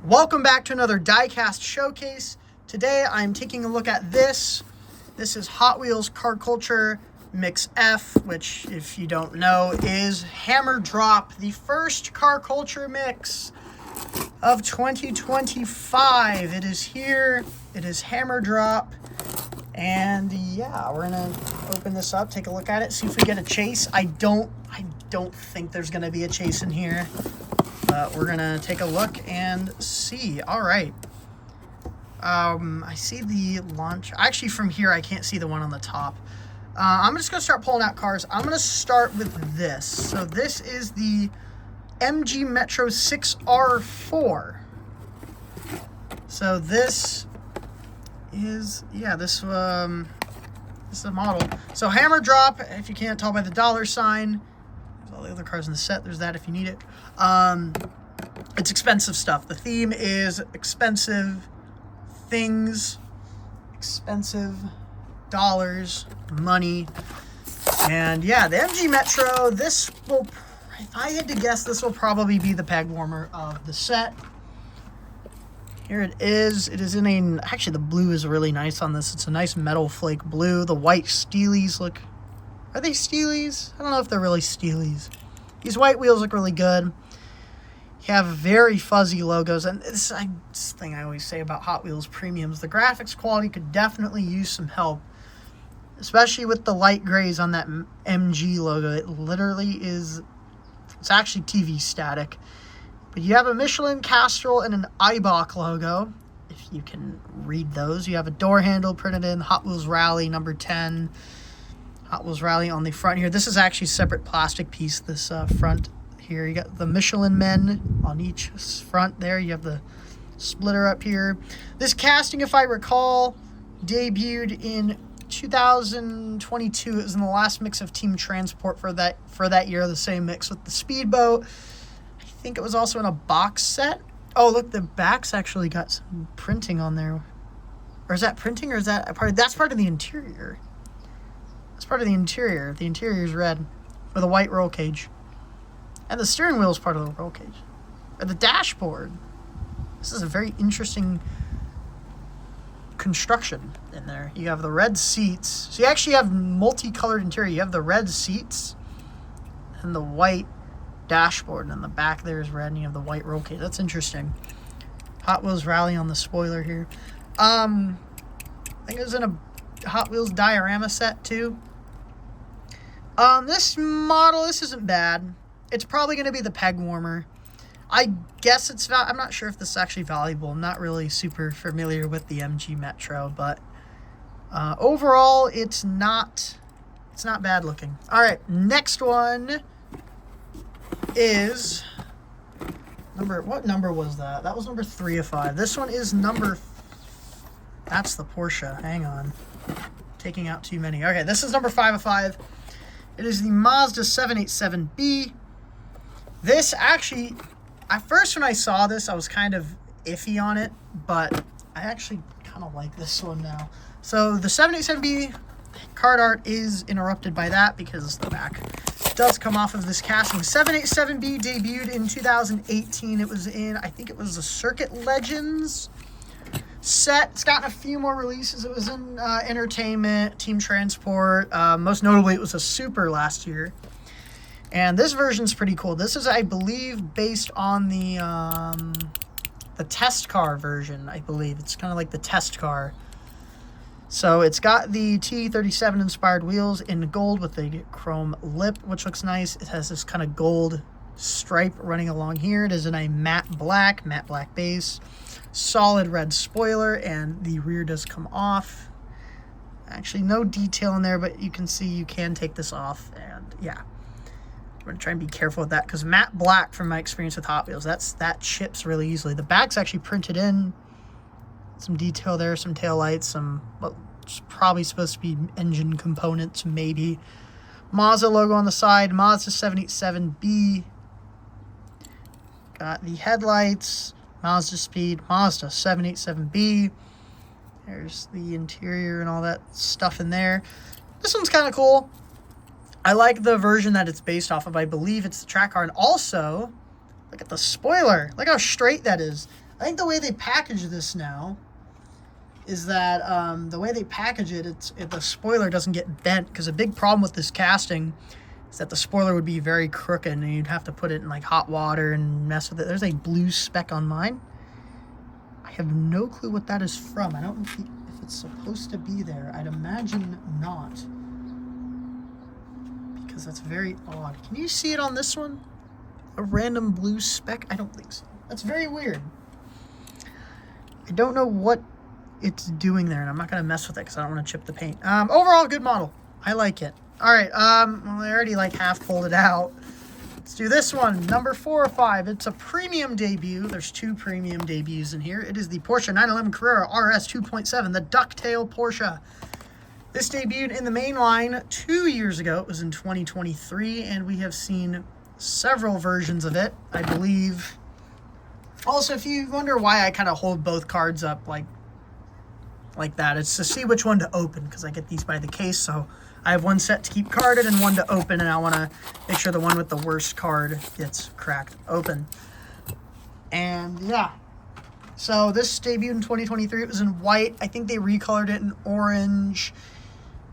Welcome back to another diecast showcase. Today I'm taking a look at this. This is Hot Wheels Car Culture Mix F, which, if you don't know, is Hammer Drop, the first Car Culture mix of 2025. It is here. It is Hammer Drop. And yeah, we're gonna open this up, take a look at it, see if we get a chase. I don't think there's gonna be a chase in here. We're gonna take a look and see. All right. I see the launch. Actually, from here, I can't see the one on the top. I'm just gonna start pulling out cars. I'm gonna start with this. So this is the MG Metro 6R4. So this is, yeah, this is a model. So Hammer Drop, if you can't tell by the dollar sign. All the other cars in the set, there's that if you need it. It's expensive stuff. The theme is expensive things, expensive dollars, money. And yeah, the MG Metro, this will, if I had to guess, this will probably be the peg warmer of the set. Here it is. It is in a, actually the blue is really nice on this. It's a nice metal flake blue. The white steelies look, are they steelies? I don't know if they're really steelies. These white wheels look really good. You have very fuzzy logos. And this thing I always say about Hot Wheels premiums, the graphics quality could definitely use some help. Especially with the light grays on that MG logo. It literally is, it's actually TV static. But you have a Michelin, Castrol, and an Eibach logo. If you can read those. You have a door handle printed in, Hot Wheels Rally number 10. Hot Wheels Rally on the front here. This is actually a separate plastic piece, this front here. You got the Michelin Men on each front there. You have the splitter up here. This casting, if I recall, debuted in 2022. It was in the last mix of Team Transport for that year, the same mix with the Speedboat. I think it was also in a box set. Oh, look, the back's actually got some printing on there. Or is that printing, or is that part of, that's part of the interior? It's part of the interior. The interior is red with a white roll cage. And the steering wheel is part of the roll cage. Or the dashboard. This is a very interesting construction in there. You have the red seats. So you actually have multicolored interior. You have the red seats and the white dashboard. And then the back there is red and you have the white roll cage. That's interesting. Hot Wheels Rally on the spoiler here. I think it was in a Hot Wheels diorama set too. This model, this isn't bad. It's probably going to be the peg warmer. I guess it's, I'm not sure if this is actually valuable. I'm not really super familiar with the MG Metro, but overall, it's not bad looking. All right, next one is what number was that? That was number 3 of 5. This one is that's the Porsche. Hang on. Taking out too many. Okay, this is number 5 of 5. It is the Mazda 787B. This actually, at first when I saw this, I was kind of iffy on it, but I actually kind of like this one now. So the 787B card art is interrupted by that because the back does come off of this casting. 787B debuted in 2018. It was in, I think it was the Circuit Legends set. It's gotten a few more releases. It was in Entertainment, Team Transport. Most notably, it was a Super last year. And this version's pretty cool. This is, I believe, based on the test car version, I believe. It's kind of like the test car. So it's got the T37 inspired wheels in gold with the chrome lip, which looks nice. It has this kind of gold stripe running along here. It is in a matte black base. Solid red spoiler, and the rear does come off. Actually, no detail in there, but you can see you can take this off, and yeah. We're going to try and be careful with that, because matte black, from my experience with Hot Wheels, that chips really easily. The back's actually printed in. Some detail there, some taillights, some, well, it's probably supposed to be engine components, maybe. Mazda logo on the side, Mazda 787B. Got the headlights, Mazda speed, Mazda 787B. There's the interior and all that stuff in there. This one's kind of cool. I like the version that it's based off of. I believe it's the track car. And also, look at the spoiler. Look how straight that is. I think the way they package this now is that the way they package it, the spoiler doesn't get bent, because a big problem with this casting is that the spoiler would be very crooked and you'd have to put it in like hot water and mess with it. There's a blue speck on mine. I have no clue what that is from. I don't know if it's supposed to be there. I'd imagine not, because that's very odd. Can you see it on this one? A random blue speck? I don't think so. That's very weird. I don't know what it's doing there, and I'm not going to mess with it because I don't want to chip the paint. Overall, good model. I like it. All right, well, I already like half pulled it out. Let's do this one, number 4 or 5. It's a premium debut. There's 2 premium debuts in here. It is the Porsche 911 Carrera RS 2.7, the ducktail Porsche. This debuted in the main line 2 years ago. It was in 2023, and we have seen several versions of it, I believe. Also, if you wonder why I kind of hold both cards up like that, it's to see which one to open, because I get these by the case, so I have one set to keep carded and one to open, and I want to make sure the one with the worst card gets cracked open. And yeah, so this debuted in 2023. It was in white. I think they recolored it in orange,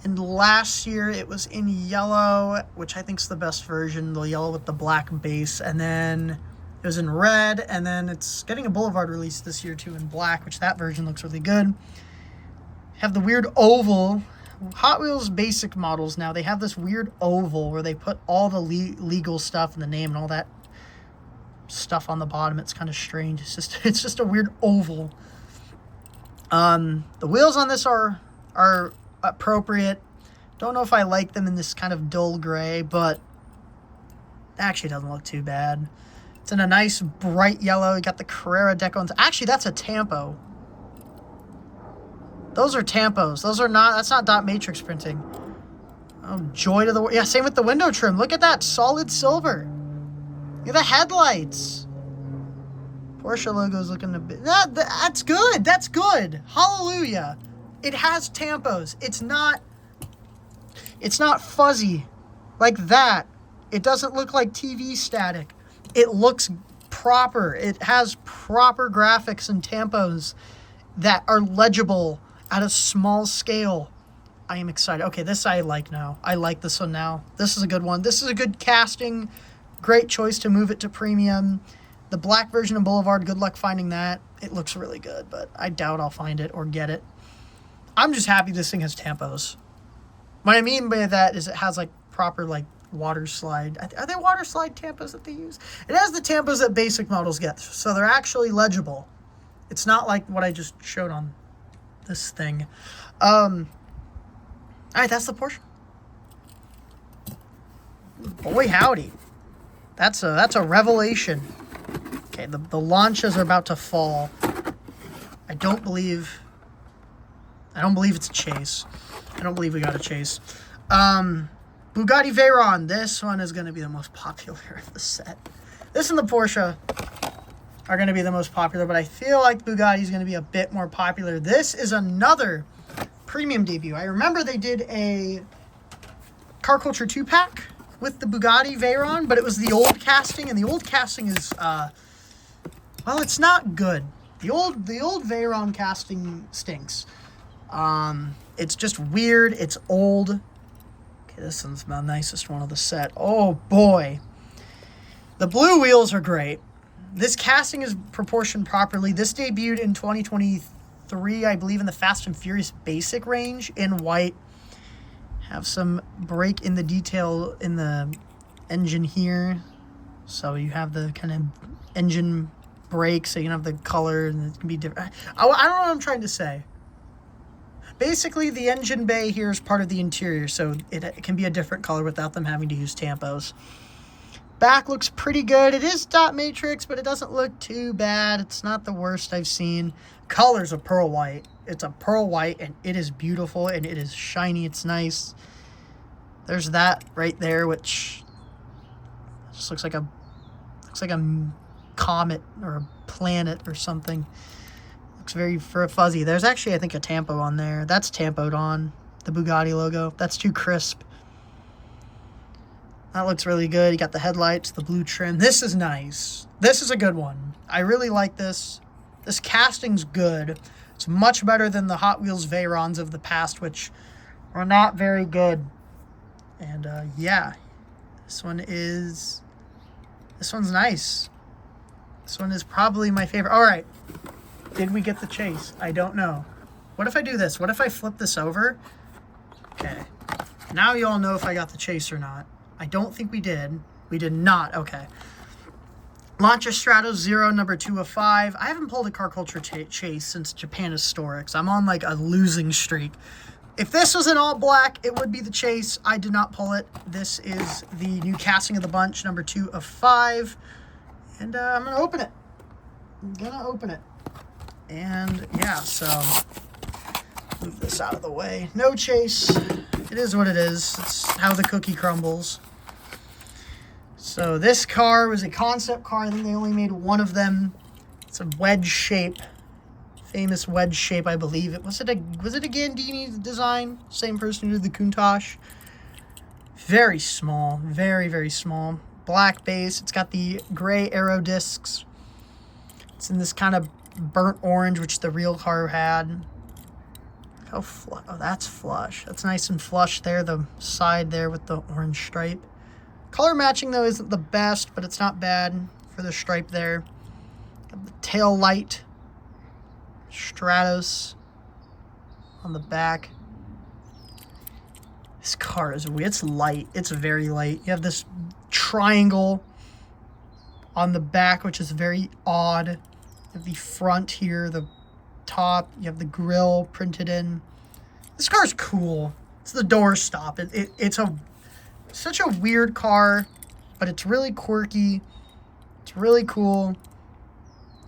and last year it was in yellow, which I think is the best version, the yellow with the black base, and then it was in red, and then it's getting a Boulevard release this year too in black, which that version looks really good. Have the weird oval. Hot Wheels basic models now, they have this weird oval where they put all the legal stuff and the name and all that stuff on the bottom. It's kind of strange. It's just a weird oval. The wheels on this are appropriate. Don't know if I like them in this kind of dull gray, but it actually doesn't look too bad. It's in a nice bright yellow. You got the Carrera deco. Actually, that's a tampo. Those are tampos. Those are not, that's not dot matrix printing. Oh, joy to the world. Yeah, same with the window trim. Look at that, solid silver. Look at the headlights. Porsche logo's looking a bit, that's good. That's good. Hallelujah. It has tampos. It's not fuzzy like that. It doesn't look like TV static. It looks proper. It has proper graphics and tampos that are legible at a small scale. I am excited. Okay, this I like now. I like this one now. This is a good one. This is a good casting. Great choice to move it to premium. The black version of Boulevard, good luck finding that. It looks really good, but I doubt I'll find it or get it. I'm just happy this thing has tampos. What I mean by that is it has like proper like water slide. Are they water slide tampos that they use? It has the tampos that basic models get, so they're actually legible. It's not like what I just showed on this thing. All right, that's the Porsche. Boy, howdy. That's a revelation. Okay, the launches are about to fall. I don't believe it's a chase. I don't believe we got a chase. Bugatti Veyron. This one is going to be the most popular of the set. This and the Porsche are going to be the most popular, but I feel like Bugatti is going to be a bit more popular. This is another premium debut. I remember they did a Car Culture 2-pack with the Bugatti Veyron, but it was the old casting, and the old casting is, well, it's not good. The old Veyron casting stinks. It's just weird. It's old. Okay, this one's the nicest one of the set. Oh, boy. The blue wheels are great. This casting is proportioned properly. This debuted in 2023, I believe, in the Fast and Furious basic range in white. Have some break in the detail in the engine here. So you have the kind of engine break, so you can have the color, and it can be different. I don't know what I'm trying to say. Basically, the engine bay here is part of the interior, so it can be a different color without them having to use tampos. Back looks pretty good. It is dot matrix, but it doesn't look too bad. It's not the worst I've seen. Color's a pearl white. It's a pearl white, and it is beautiful, and it is shiny. It's nice. There's that right there, which just looks like a comet or a planet or something. Looks very fuzzy. There's actually, I think, a tampo on there. That's tampoed on, the Bugatti logo. That's too crisp. That looks really good. You got the headlights, the blue trim. This is nice. This is a good one. I really like this. This casting's good. It's much better than the Hot Wheels Veyrons of the past, which were not very good. And yeah, this one's nice. This one is probably my favorite. All right, did we get the chase? I don't know. What if I do this? What if I flip this over? Okay, now you all know if I got the chase or not. I don't think we did. We did not. Okay. Lancia Stratos Zero, number 2 of 5. I haven't pulled a car culture chase since Japan Historics. I'm on like a losing streak. If this was in all black, it would be the chase. I did not pull it. This is the new casting of the bunch, number 2 of 5. And I'm going to open it. And yeah, so move this out of the way. No chase. It is what it is. It's how the cookie crumbles. So this car was a concept car. I think they only made one of them. It's a wedge shape. Famous wedge shape, I believe. Was it a Gandini design? Same person who did the Countach. Very small. Very, very small. Black base. It's got the gray aero discs. It's in this kind of burnt orange, which the real car had. Oh, that's flush. That's nice and flush there. The side there with the orange stripe. Color matching, though, isn't the best, but it's not bad for the stripe there. Got the tail light. Stratos on the back. This car is weird. It's light. It's very light. You have this triangle on the back, which is very odd. You have the front here, the top. You have the grill printed in. This car's cool. It's the doorstop. It's such a weird car, but it's really quirky. It's really cool.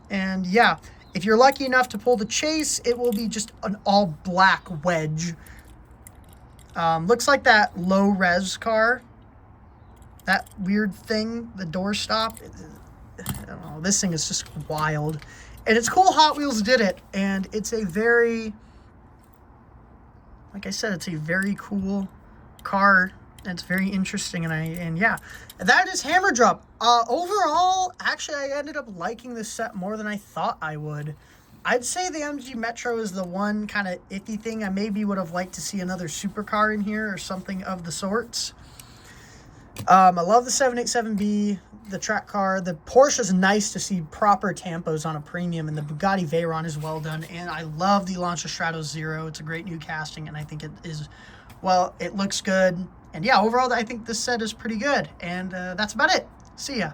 And yeah, if you're lucky enough to pull the chase, it will be just an all black wedge. Looks like that low res car. That weird thing, the doorstop. I don't know. This thing is just wild. And it's cool Hot Wheels did it. And it's a very, like I said, it's a very cool car. It's very interesting, and yeah, that is Hammer Drop. Overall, actually, I ended up liking this set more than I thought I would. I'd say the MG Metro is the one kind of iffy thing. I maybe would have liked to see another supercar in here or something of the sorts. I love the 787B, the track car. The Porsche is nice to see proper tampos on a premium, and the Bugatti Veyron is well done. And I love the Lancia Stratos Zero. It's a great new casting, and I think it is, well, it looks good. And yeah, overall, I think this set is pretty good. And that's about it. See ya.